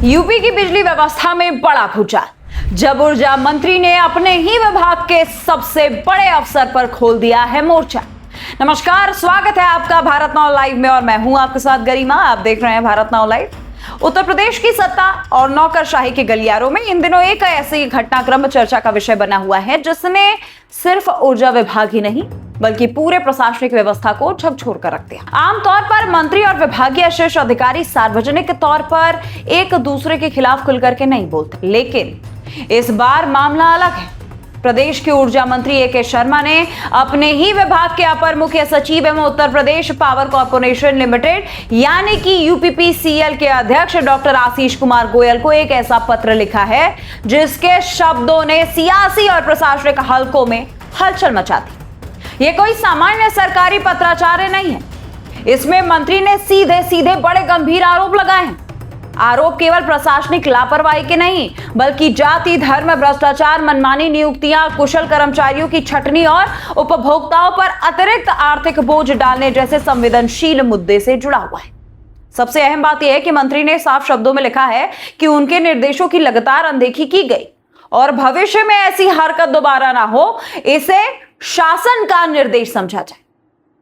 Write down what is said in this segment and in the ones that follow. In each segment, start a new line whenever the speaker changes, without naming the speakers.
UP की बिजली व्यवस्था में बड़ा भूचाल। जब ऊर्जा मंत्री ने अपने ही विभाग के सबसे बड़े अफसर पर खोल दिया है मोर्चा। नमस्कार, स्वागत है आपका भारत नाउ लाइव में और मैं हूं आपके साथ गरिमा। आप देख रहे हैं भारत नाउ लाइव। उत्तर प्रदेश की सत्ता और नौकरशाही के गलियारों में इन दिनों एक ऐसी घटनाक्रम चर्चा का विषय बना हुआ है जिसने सिर्फ ऊर्जा विभाग ही नहीं बल्कि पूरे प्रशासनिक व्यवस्था को झकझोर कर रख दिया। आमतौर पर मंत्री और विभागीय शीर्ष अधिकारी सार्वजनिक तौर पर एक दूसरे के खिलाफ खुल करके नहीं बोलते, लेकिन इस बार मामला अलग है। प्रदेश के ऊर्जा मंत्री ए के शर्मा ने अपने ही विभाग के अपर मुख्य सचिव एवं Uttar Pradesh power corporation limited यानी कि यूपीपीसीएल के अध्यक्ष डॉक्टर आशीष कुमार गोयल को एक ऐसा पत्र लिखा है जिसके शब्दों ने सियासी और प्रशासनिक हलकों में हलचल मचा दी। यह कोई सामान्य सरकारी पत्राचार नहीं है। इसमें मंत्री ने सीधे सीधे बड़े गंभीर आरोप लगाए हैं। आरोप केवल प्रशासनिक लापरवाही के नहीं बल्कि जाति, धर्म, भ्रष्टाचार, मनमानी नियुक्तियां, कुशल कर्मचारियों की छटनी और उपभोक्ताओं पर अतिरिक्त आर्थिक बोझ डालने जैसे संवेदनशील मुद्दे से जुड़ा हुआ है। सबसे अहम बात यह है कि मंत्री ने साफ शब्दों में लिखा है कि उनके निर्देशों की लगातार अनदेखी की गई और भविष्य में ऐसी हरकत दोबारा ना हो, इसे शासन का निर्देश समझा जाए।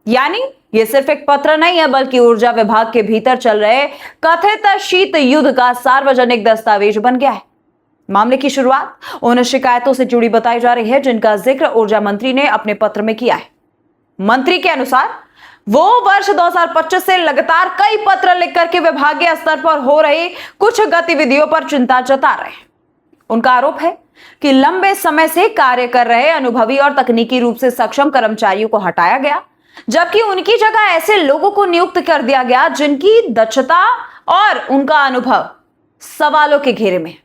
यानी यह सिर्फ एक पत्र नहीं है बल्कि ऊर्जा विभाग के भीतर चल रहे कथित शीत युद्ध का सार्वजनिक दस्तावेज बन गया है। मामले की शुरुआत उन शिकायतों से जुड़ी बताई जा रही है जिनका जिक्र ऊर्जा मंत्री ने अपने पत्र में किया है। मंत्री के अनुसार वो वर्ष 2025 से लगातार कई पत्र लिख करके विभागीय स्तर पर हो रही कुछ गतिविधियों पर चिंता जता रहे हैं। उनका आरोप है कि लंबे समय से कार्य कर रहे अनुभवी और तकनीकी रूप से सक्षम कर्मचारियों को हटाया गया, जबकि उनकी जगह ऐसे लोगों को नियुक्त कर दिया गया जिनकी दक्षता और उनका अनुभव सवालों के घेरे में है।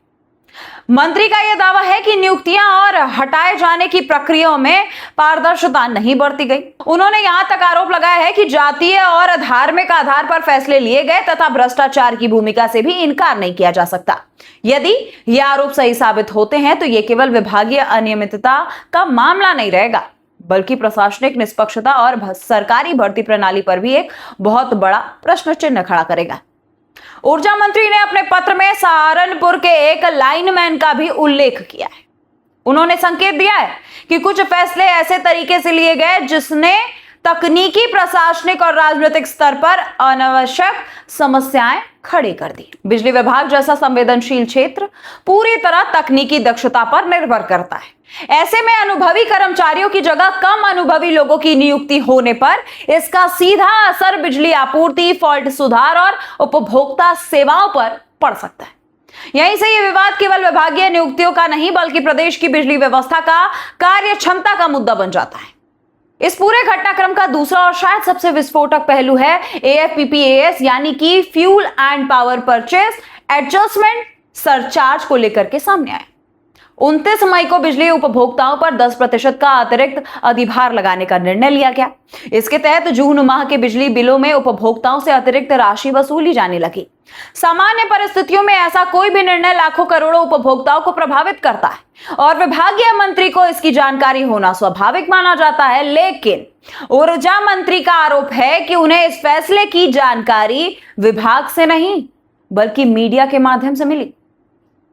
मंत्री का यह दावा है कि नियुक्तियां और हटाए जाने की प्रक्रियाओं में पारदर्शिता नहीं बरती गई। उन्होंने यहां तक आरोप लगाया है कि जातीय और धार्मिक आधार पर फैसले लिए गए तथा भ्रष्टाचार की भूमिका से भी इनकार नहीं किया जा सकता। यदि ये आरोप सही साबित होते हैं तो ये केवल विभागीय अनियमितता का मामला नहीं रहेगा बल्कि प्रशासनिक निष्पक्षता और सरकारी भर्ती प्रणाली पर भी एक बहुत बड़ा प्रश्न चिन्ह खड़ा करेगा। ऊर्जा मंत्री ने अपने पत्र में सहारनपुर के एक लाइनमैन का भी उल्लेख किया है। उन्होंने संकेत दिया है कि कुछ फैसले ऐसे तरीके से लिए गए जिसने तकनीकी, प्रशासनिक और राजनीतिक स्तर पर अनावश्यक समस्याएं खड़ी कर दी। बिजली विभाग जैसा संवेदनशील क्षेत्र पूरी तरह तकनीकी दक्षता पर निर्भर करता है। ऐसे में अनुभवी कर्मचारियों की जगह कम अनुभवी लोगों की नियुक्ति होने पर इसका सीधा असर बिजली आपूर्ति, फॉल्ट सुधार और उपभोक्ता सेवाओं पर पड़ सकता है। यहीं से यह विवाद केवल विभागीय नियुक्तियों का नहीं बल्कि प्रदेश की बिजली व्यवस्था का कार्य क्षमता का मुद्दा बन जाता है। इस पूरे घटनाक्रम का दूसरा और शायद सबसे विस्फोटक पहलू है AFPPAS यानी कि fuel and power purchase adjustment surcharge को लेकर के सामने आया। 29 मई को बिजली उपभोक्ताओं पर 10% का अतिरिक्त अधिभार लगाने का निर्णय लिया गया। इसके तहत जून माह के बिजली बिलों में उपभोक्ताओं से अतिरिक्त राशि वसूली जाने लगी। सामान्य परिस्थितियों में ऐसा कोई भी निर्णय लाखों करोड़ों उपभोक्ताओं को प्रभावित करता है और विभागीय मंत्री को इसकी जानकारी होना स्वाभाविक माना जाता है, लेकिन ऊर्जा मंत्री का आरोप है कि उन्हें इस फैसले की जानकारी विभाग से नहीं बल्कि मीडिया के माध्यम से मिली।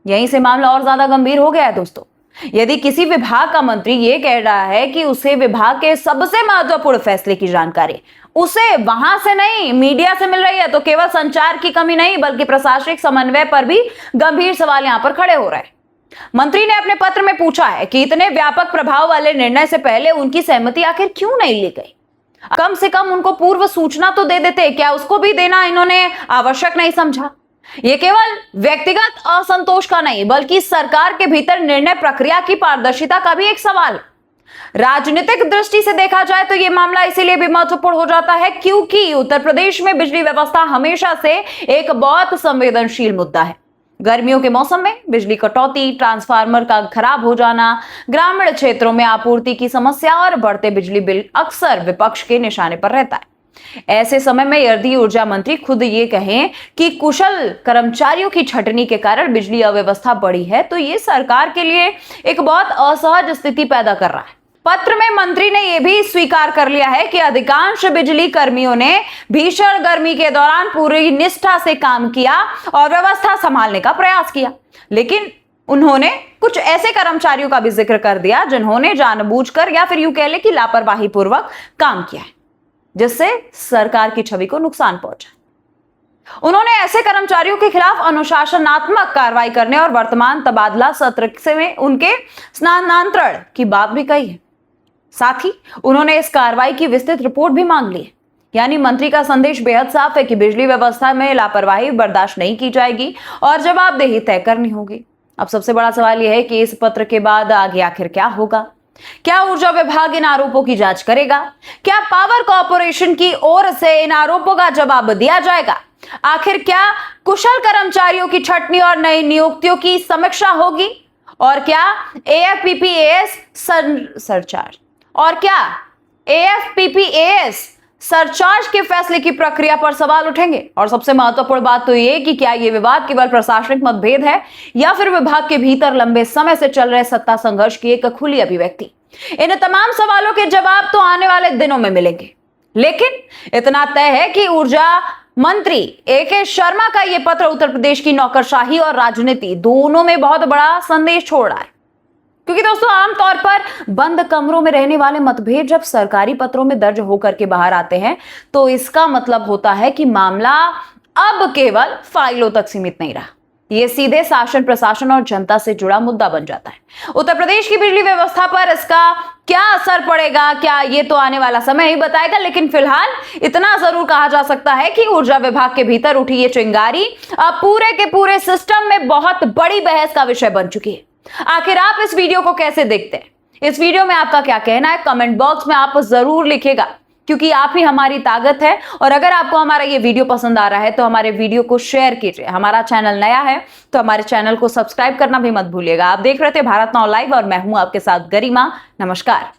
यहीं से मामला और ज्यादा गंभीर हो गया है दोस्तों। यदि किसी विभाग का मंत्री ये कह रहा है कि उसे विभाग के सबसे महत्वपूर्ण फैसले की जानकारी उसे वहां से नहीं मीडिया से मिल रही है तो केवल संचार की कमी नहीं बल्कि प्रशासनिक समन्वय पर भी गंभीर सवाल यहां पर खड़े हो रहे हैं। मंत्री ने अपने पत्र में पूछा है कि इतने व्यापक प्रभाव वाले निर्णय से पहले उनकी सहमति आखिर क्यों नहीं ली गई? कम से कम उनको पूर्व सूचना तो दे देते, क्या उसको भी देना इन्होंने आवश्यक नहीं समझा? यह केवल व्यक्तिगत असंतोष का नहीं बल्कि सरकार के भीतर निर्णय प्रक्रिया की पारदर्शिता का भी एक सवाल है। राजनीतिक दृष्टि से देखा जाए तो यह मामला इसीलिए भी महत्वपूर्ण हो जाता है क्योंकि उत्तर प्रदेश में बिजली व्यवस्था हमेशा से एक बहुत संवेदनशील मुद्दा है। गर्मियों के मौसम में बिजली कटौती, ट्रांसफार्मर का खराब हो जाना, ग्रामीण क्षेत्रों में आपूर्ति की समस्या और बढ़ते बिजली बिल अक्सर विपक्ष के निशाने पर रहता है। ऐसे समय में यदि ऊर्जा मंत्री खुद ये कहें कि कुशल कर्मचारियों की छटनी के कारण बिजली अव्यवस्था बढ़ी है तो ये सरकार के लिए एक बहुत असहज स्थिति पैदा कर रहा है। पत्र में मंत्री ने यह भी स्वीकार कर लिया है कि अधिकांश बिजली कर्मियों ने भीषण गर्मी के दौरान पूरी निष्ठा से काम किया और व्यवस्था संभालने का प्रयास किया, लेकिन उन्होंने कुछ ऐसे कर्मचारियों का भी जिक्र कर दिया जिन्होंने जानबूझकर या फिर यूं कह ले कि लापरवाही पूर्वक काम किया है, जिससे सरकार की छवि को नुकसान पहुंचा। उन्होंने ऐसे कर्मचारियों के खिलाफ अनुशासनात्मक कार्रवाई करने और वर्तमान तबादला सत्र में उनके स्थानांतरण की बात भी कही है। साथ ही उन्होंने इस कार्रवाई की विस्तृत रिपोर्ट भी मांग ली है। यानी मंत्री का संदेश बेहद साफ है कि बिजली व्यवस्था में लापरवाही बर्दाश्त नहीं की जाएगी और जवाबदेही तय करनी होगी। अब सबसे बड़ा सवाल यह है कि इस पत्र के बाद आगे आखिर क्या होगा? क्या ऊर्जा विभाग इन आरोपों की जांच करेगा? क्या पावर कॉर्पोरेशन की ओर से इन आरोपों का जवाब दिया जाएगा? आखिर क्या कुशल कर्मचारियों की छटनी और नई नियुक्तियों की समीक्षा होगी? और क्या एएफपीपीएएस सरचार्ज सरचार्ज के फैसले की प्रक्रिया पर सवाल उठेंगे? और सबसे महत्वपूर्ण बात तो यह कि क्या यह विवाद केवल प्रशासनिक मतभेद है या फिर विभाग के भीतर लंबे समय से चल रहे सत्ता संघर्ष की एक खुली अभिव्यक्ति? इन तमाम सवालों के जवाब तो आने वाले दिनों में मिलेंगे, लेकिन इतना तय है कि ऊर्जा मंत्री ए.के. शर्मा का यह पत्र उत्तर प्रदेश की नौकरशाही और राजनीति दोनों में बहुत बड़ा संदेश छोड़ रहा है। क्योंकि दोस्तों, आमतौर पर बंद कमरों में रहने वाले मतभेद जब सरकारी पत्रों में दर्ज होकर के बाहर आते हैं तो इसका मतलब होता है कि मामला अब केवल फाइलों तक सीमित नहीं रहा, ये सीधे शासन प्रशासन और जनता से जुड़ा मुद्दा बन जाता है। उत्तर प्रदेश की बिजली व्यवस्था पर इसका क्या असर पड़ेगा, क्या ये तो आने वाला समय ही बताएगा, लेकिन फिलहाल इतना जरूर कहा जा सकता है कि ऊर्जा विभाग के भीतर उठी ये चिंगारी अब पूरे के पूरे सिस्टम में बहुत बड़ी बहस का विषय बन चुकी है। आखिर आप इस वीडियो को कैसे देखते हैं? इस वीडियो में आपका क्या कहना है? कमेंट बॉक्स में आप जरूर लिखिएगा, क्योंकि आप ही हमारी ताकत है। और अगर आपको हमारा ये वीडियो पसंद आ रहा है तो हमारे वीडियो को शेयर कीजिए। हमारा चैनल नया है तो हमारे चैनल को सब्सक्राइब करना भी मत भूलिएगा। आप देख रहे थे भारत नाउ लाइव और मैं हूं आपके साथ गरिमा। नमस्कार।